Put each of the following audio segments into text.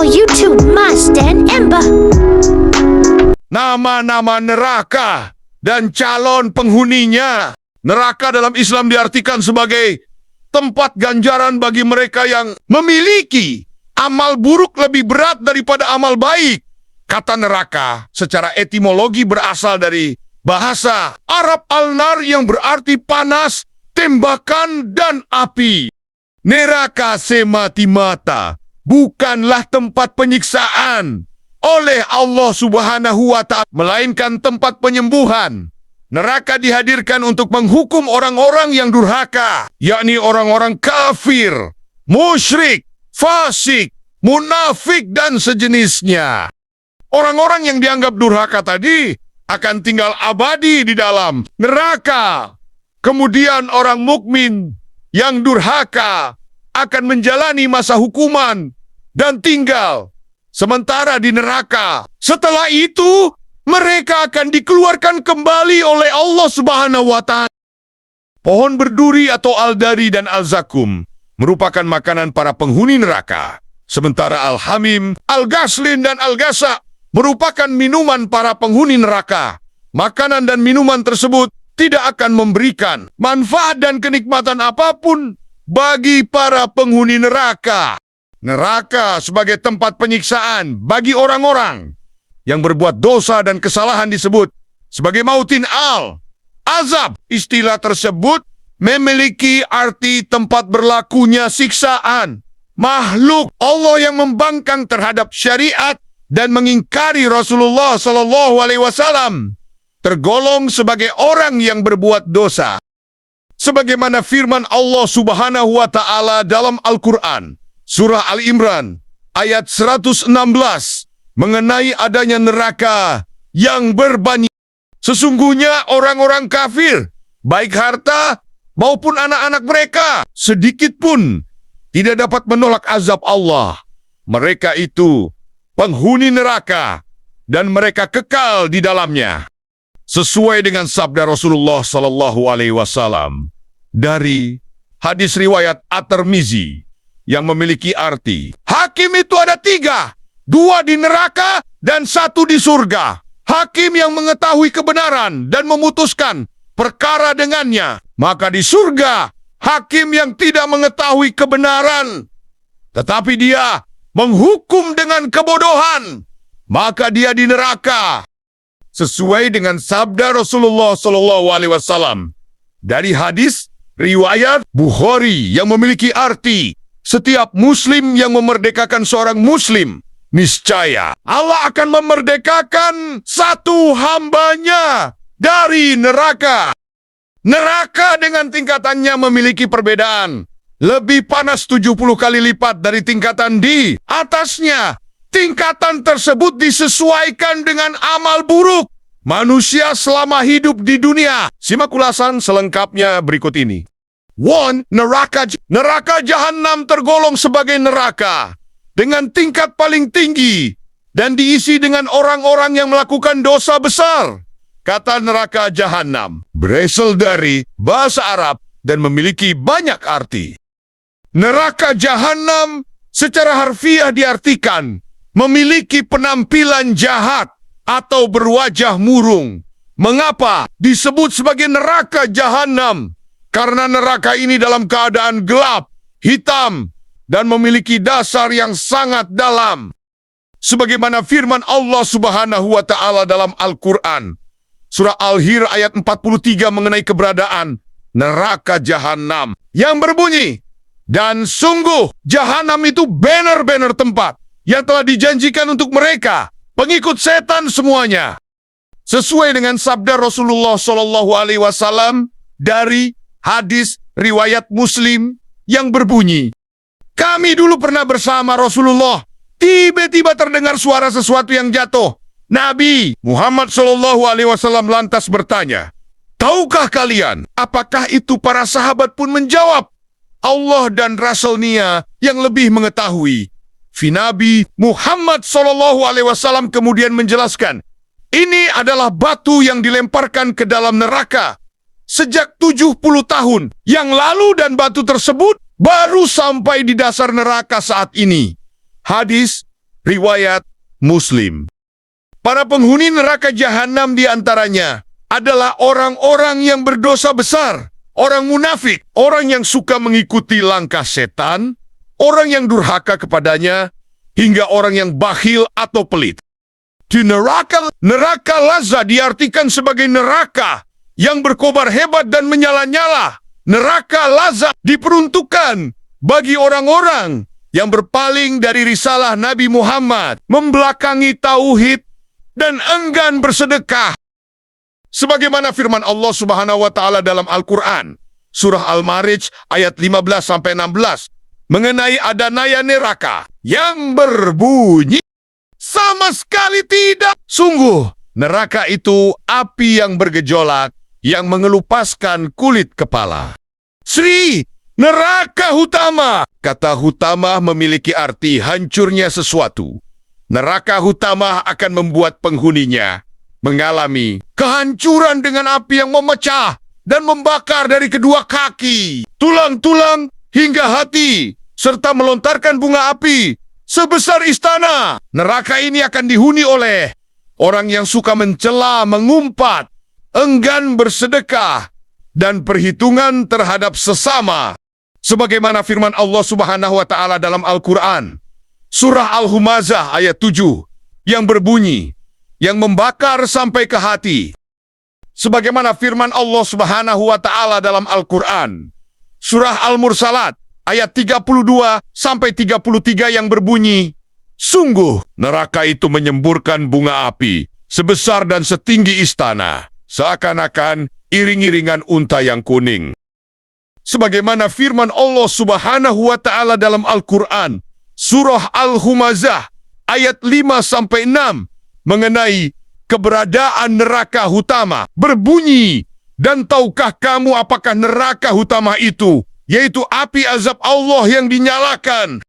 channel YouTube Mas dan Ember. Nama-nama neraka dan calon penghuninya. Neraka dalam Islam diartikan sebagai tempat ganjaran bagi mereka yang memiliki amal buruk lebih berat daripada amal baik. Kata neraka secara etimologi berasal dari bahasa Arab al-nar yang berarti panas, tembakan, dan api. Neraka semata-mata bukanlah tempat penyiksaan oleh Allah Subhanahu wa Ta'ala, melainkan tempat penyembuhan. Neraka dihadirkan untuk menghukum orang-orang yang durhaka, yakni orang-orang kafir, musyrik, fasik, munafik, dan sejenisnya. Orang-orang yang dianggap durhaka tadi akan tinggal abadi di dalam neraka. Kemudian orang mukmin yang durhaka akan menjalani masa hukuman dan tinggal sementara di neraka. Setelah itu, mereka akan dikeluarkan kembali oleh Allah Subhanahu wa Ta'ala. Pohon berduri atau aldari dan al-zakum merupakan makanan para penghuni neraka. Sementara al-hamim, al-gaslin, dan al-gasa merupakan minuman para penghuni neraka. Makanan dan minuman tersebut tidak akan memberikan manfaat dan kenikmatan apapun bagi para penghuni neraka. Neraka sebagai tempat penyiksaan bagi orang-orang yang berbuat dosa dan kesalahan disebut sebagai mautin al-azab. Istilah tersebut memiliki arti tempat berlakunya siksaan makhluk Allah yang membangkang terhadap syariat dan mengingkari Rasulullah Sallallahu Alaihi Wasallam, tergolong sebagai orang yang berbuat dosa. Sebagaimana firman Allah Subhanahu wa Ta'ala dalam Al-Quran, Surah Al-Imran, ayat 116, mengenai adanya neraka yang berbanyak. Sesungguhnya orang-orang kafir, baik harta maupun anak-anak mereka, sedikit pun tidak dapat menolak azab Allah. Mereka itu penghuni neraka dan mereka kekal di dalamnya. Sesuai dengan sabda Rasulullah Sallallahu Alaihi Wasallam dari hadis riwayat At-Tirmizi yang memiliki arti, hakim itu ada 3, 2 di neraka dan 1 di surga. Hakim yang mengetahui kebenaran dan memutuskan perkara dengannya. Maka di surga, hakim yang tidak mengetahui kebenaran, tetapi dia menghukum dengan kebodohan, maka dia di neraka. Sesuai dengan sabda Rasulullah SAW dari hadis riwayat Bukhari yang memiliki arti, setiap muslim yang memerdekakan seorang muslim, niscaya Allah akan memerdekakan satu hambanya dari neraka. Neraka dengan tingkatannya memiliki perbedaan. Lebih panas 70 kali lipat dari tingkatan di atasnya. Tingkatan tersebut disesuaikan dengan amal buruk manusia selama hidup di dunia. Simak ulasan selengkapnya berikut ini. 1. Neraka Jahannam tergolong sebagai neraka dengan tingkat paling tinggi dan diisi dengan orang-orang yang melakukan dosa besar. Kata neraka Jahannam berasal dari bahasa Arab dan memiliki banyak arti. Neraka Jahannam secara harfiah diartikan memiliki penampilan jahat atau berwajah murung. Mengapa disebut sebagai neraka Jahannam? Karena neraka ini dalam keadaan gelap, hitam, dan memiliki dasar yang sangat dalam. Sebagaimana firman Allah Subhanahu wa Ta'ala dalam Al-Quran, Surah Al-Hir ayat 43 mengenai keberadaan neraka Jahannam yang berbunyi, dan sungguh Jahannam itu banner-banner tempat yang telah dijanjikan untuk mereka, pengikut setan semuanya. Sesuai dengan sabda Rasulullah Sallallahu Alaihi Wasallam dari hadis riwayat Muslim yang berbunyi, kami dulu pernah bersama Rasulullah, tiba-tiba terdengar suara sesuatu yang jatuh. Nabi Muhammad Sallallahu Alaihi Wasallam lantas bertanya, tahukah kalian apakah itu? Para sahabat pun menjawab, Allah dan Rasul-Nya yang lebih mengetahui. Nabi Muhammad Sallallahu Alaihi Wasallam kemudian menjelaskan, ini adalah batu yang dilemparkan ke dalam neraka sejak 70 tahun yang lalu dan batu tersebut baru sampai di dasar neraka saat ini. Hadis Riwayat Muslim. Para penghuni neraka jahanam di antaranya adalah orang-orang yang berdosa besar, orang munafik, orang yang suka mengikuti langkah setan, orang yang durhaka kepadanya, hingga orang yang bakhil atau pelit. Di neraka Lazza diartikan sebagai neraka yang berkobar hebat dan menyala-nyala. Neraka Lazza diperuntukkan bagi orang-orang yang berpaling dari risalah Nabi Muhammad, membelakangi tauhid, dan enggan bersedekah. Sebagaimana firman Allah Subhanahu wa Ta'ala dalam Al-Quran, Surah Al-Ma'arij ayat 15-16, mengenai adanya neraka yang berbunyi, sama sekali tidak. Sungguh, neraka itu api yang bergejolak, yang mengelupaskan kulit kepala. Sri, neraka Hutama. Kata Hutama memiliki arti hancurnya sesuatu. Neraka Hutama akan membuat penghuninya mengalami kehancuran dengan api yang memecah dan membakar dari kedua kaki, tulang-tulang hingga hati, serta melontarkan bunga api sebesar istana. Neraka ini akan dihuni oleh orang yang suka mencela, mengumpat, enggan bersedekah, dan perhitungan terhadap sesama. Sebagaimana firman Allah Subhanahu wa Ta'ala dalam Al-Quran, Surah Al-Humazah ayat 7, yang berbunyi, yang membakar sampai ke hati. Sebagaimana firman Allah Subhanahu wa Ta'ala dalam Al-Quran, Surah Al-Mursalat ayat 32-33 yang berbunyi, sungguh neraka itu menyemburkan bunga api sebesar dan setinggi istana, seakan-akan iring-iringan unta yang kuning. Sebagaimana firman Allah Subhanahu wa Ta'ala dalam Al-Quran, Surah Al-Humazah ayat 5-6 mengenai keberadaan neraka Hutama berbunyi, dan tahukah kamu apakah neraka Hutama itu, yaitu api azab Allah yang dinyalakan.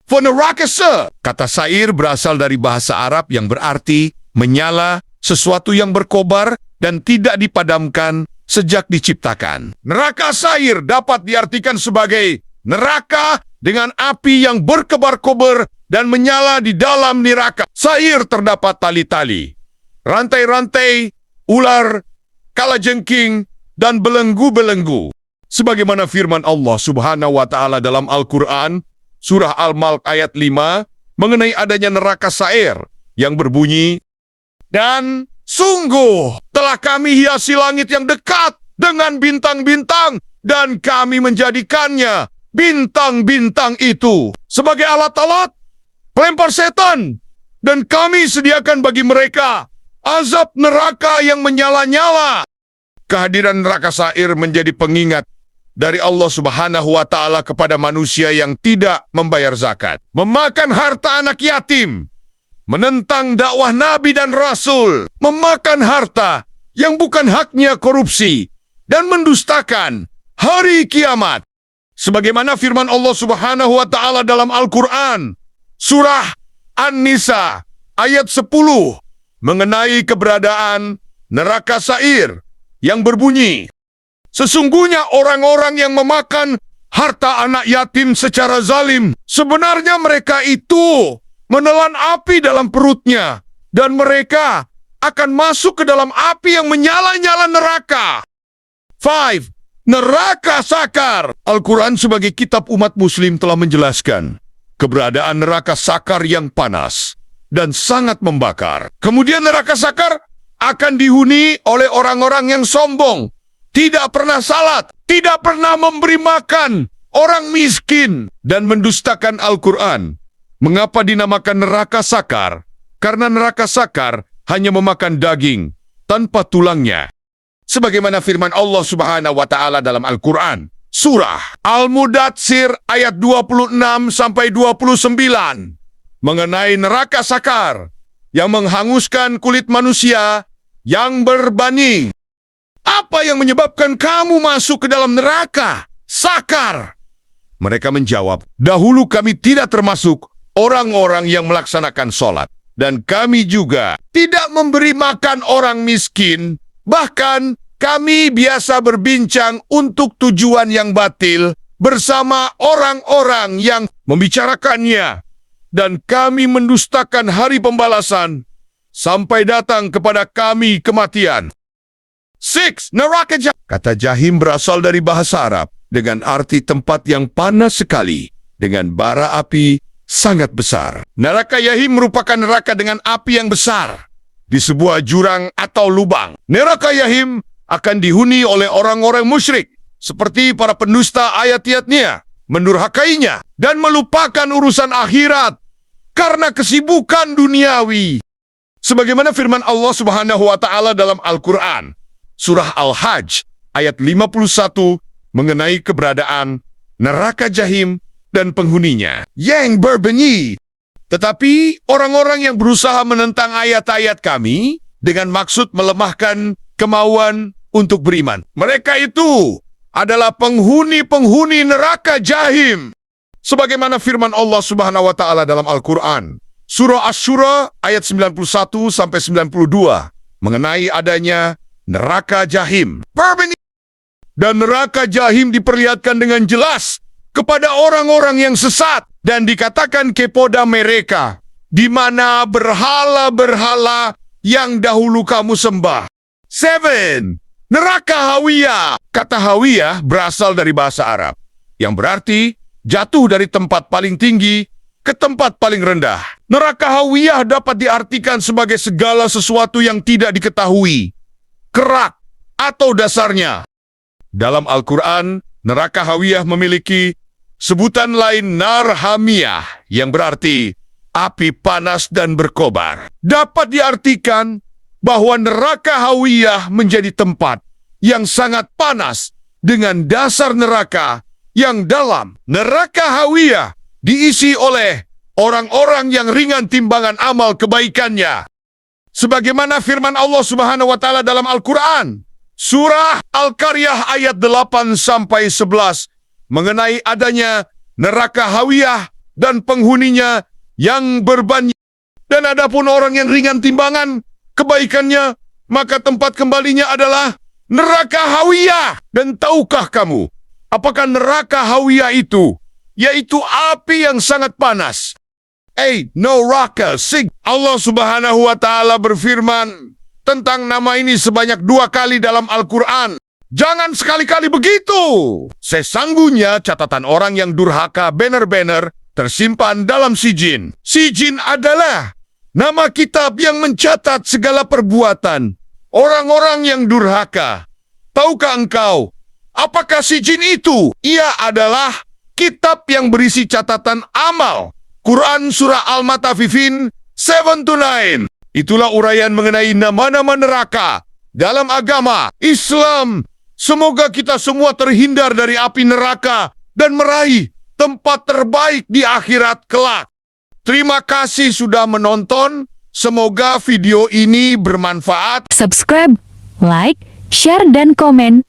Funerakasa, kata syair berasal dari bahasa Arab yang berarti menyala, sesuatu yang berkobar dan tidak dipadamkan sejak diciptakan. Neraka syair dapat diartikan sebagai neraka dengan api yang berkobar-kobar dan menyala di dalam neraka. Syair terdapat tali-tali, rantai-rantai, ular, kalajengking, dan belenggu-belenggu. Sebagaimana firman Allah Subhanahu wa Ta'ala dalam Al-Quran, Surah Al-Mulk ayat 5, mengenai adanya neraka syair yang berbunyi, dan sungguh telah kami hiasi langit yang dekat dengan bintang-bintang, dan kami menjadikannya, bintang-bintang itu, sebagai alat-alat pelempar setan, dan kami sediakan bagi mereka azab neraka yang menyala-nyala. Kehadiran neraka syair menjadi pengingat dari Allah Subhanahu wa Ta'ala kepada manusia yang tidak membayar zakat, memakan harta anak yatim, menentang dakwah Nabi dan Rasul, memakan harta yang bukan haknya, korupsi, dan mendustakan hari kiamat. Sebagaimana firman Allah Subhanahu wa Ta'ala dalam Al-Quran, Surah An-Nisa ayat 10, mengenai keberadaan neraka syair yang berbunyi, sesungguhnya orang-orang yang memakan harta anak yatim secara zalim, sebenarnya mereka itu menelan api dalam perutnya, dan mereka akan masuk ke dalam api yang menyala-nyala neraka. 5. Neraka sakar. Al-Quran sebagai kitab umat muslim telah menjelaskan keberadaan neraka sakar yang panas dan sangat membakar. Kemudian neraka sakar akan dihuni oleh orang-orang yang sombong, tidak pernah salat, tidak pernah memberi makan orang miskin, dan mendustakan Al-Quran. Mengapa dinamakan neraka sakar? Karena neraka sakar hanya memakan daging tanpa tulangnya. Sebagaimana firman Allah Subhanahu wa Ta'ala dalam Al-Quran, Surah Al-Mudatsir ayat 26-29, mengenai neraka sakar yang menghanguskan kulit manusia yang berbani. Apa yang menyebabkan kamu masuk ke dalam neraka sakar? Mereka menjawab, dahulu kami tidak termasuk orang-orang yang melaksanakan sholat, dan kami juga tidak memberi makan orang miskin. Bahkan kami biasa berbincang untuk tujuan yang batil bersama orang-orang yang membicarakannya. dan kami mendustakan hari pembalasan sampai datang kepada kami kematian. 6. Neraka Jahim. Kata Jahim berasal dari bahasa Arab dengan arti tempat yang panas sekali dengan bara api sangat besar. Neraka Jahim merupakan neraka dengan api yang besar di sebuah jurang atau lubang. Neraka Jahim akan dihuni oleh orang-orang musyrik seperti para pendusta ayat-ayatnya, mendurhakainya, dan melupakan urusan akhirat karena kesibukan duniawi. Sebagaimana firman Allah Subhanahu wa Ta'ala dalam Al-Quran, Surah Al-Hajj ayat 51 mengenai keberadaan neraka Jahim dan penghuninya yang berbunyi, tetapi orang-orang yang berusaha menentang ayat-ayat kami dengan maksud melemahkan kemauan untuk beriman, mereka itu adalah penghuni-penghuni neraka Jahim. Sebagaimana firman Allah Subhanahu wa Ta'ala dalam Al-Quran, Surah Asy-Syura ayat 91 sampai 92 mengenai adanya neraka Jahim. Dan neraka Jahim diperlihatkan dengan jelas kepada orang-orang yang sesat dan dikatakan kepada mereka, di mana berhala-berhala yang dahulu kamu sembah. 7. Neraka Hawiyah. Kata Hawiyah berasal dari bahasa Arab yang berarti jatuh dari tempat paling tinggi ke tempat paling rendah. Neraka Hawiyah dapat diartikan sebagai segala sesuatu yang tidak diketahui, kerak, atau dasarnya. Dalam Al-Quran, neraka Hawiyah memiliki sebutan lain nar hamiyah yang berarti api panas dan berkobar. Dapat diartikan bahwa neraka Hawiyah menjadi tempat yang sangat panas dengan dasar neraka yang dalam. Neraka Hawiyah diisi oleh orang-orang yang ringan timbangan amal kebaikannya. Sebagaimana firman Allah Subhanahu wa Ta'ala dalam Al-Quran, Surah Al-Qaryah ayat 8-11 mengenai adanya neraka Hawiyah dan penghuninya yang berbanyak. Dan adapun orang yang ringan timbangan kebaikannya, maka tempat kembalinya adalah neraka Hawiyah. Dan tahukah kamu, apakah neraka Hawiyah itu? Yaitu api yang sangat panas. Neraka Sig. Allah Subhanahu wa Ta'ala berfirman tentang nama ini sebanyak 2 kali dalam Al-Quran. Jangan sekali-kali begitu. Sesungguhnya catatan orang yang durhaka benar-benar tersimpan dalam Sijin. Sijin adalah nama kitab yang mencatat segala perbuatan orang-orang yang durhaka. Tahukah engkau, apakah Sijin itu? Ia adalah kitab yang berisi catatan amal. Quran Surah Al-Mutaffifin 7-9. Itulah uraian mengenai nama-nama neraka dalam agama Islam. Semoga kita semua terhindar dari api neraka dan meraih tempat terbaik di akhirat kelak. Terima kasih sudah menonton. Semoga video ini bermanfaat. Subscribe, like, share, dan komen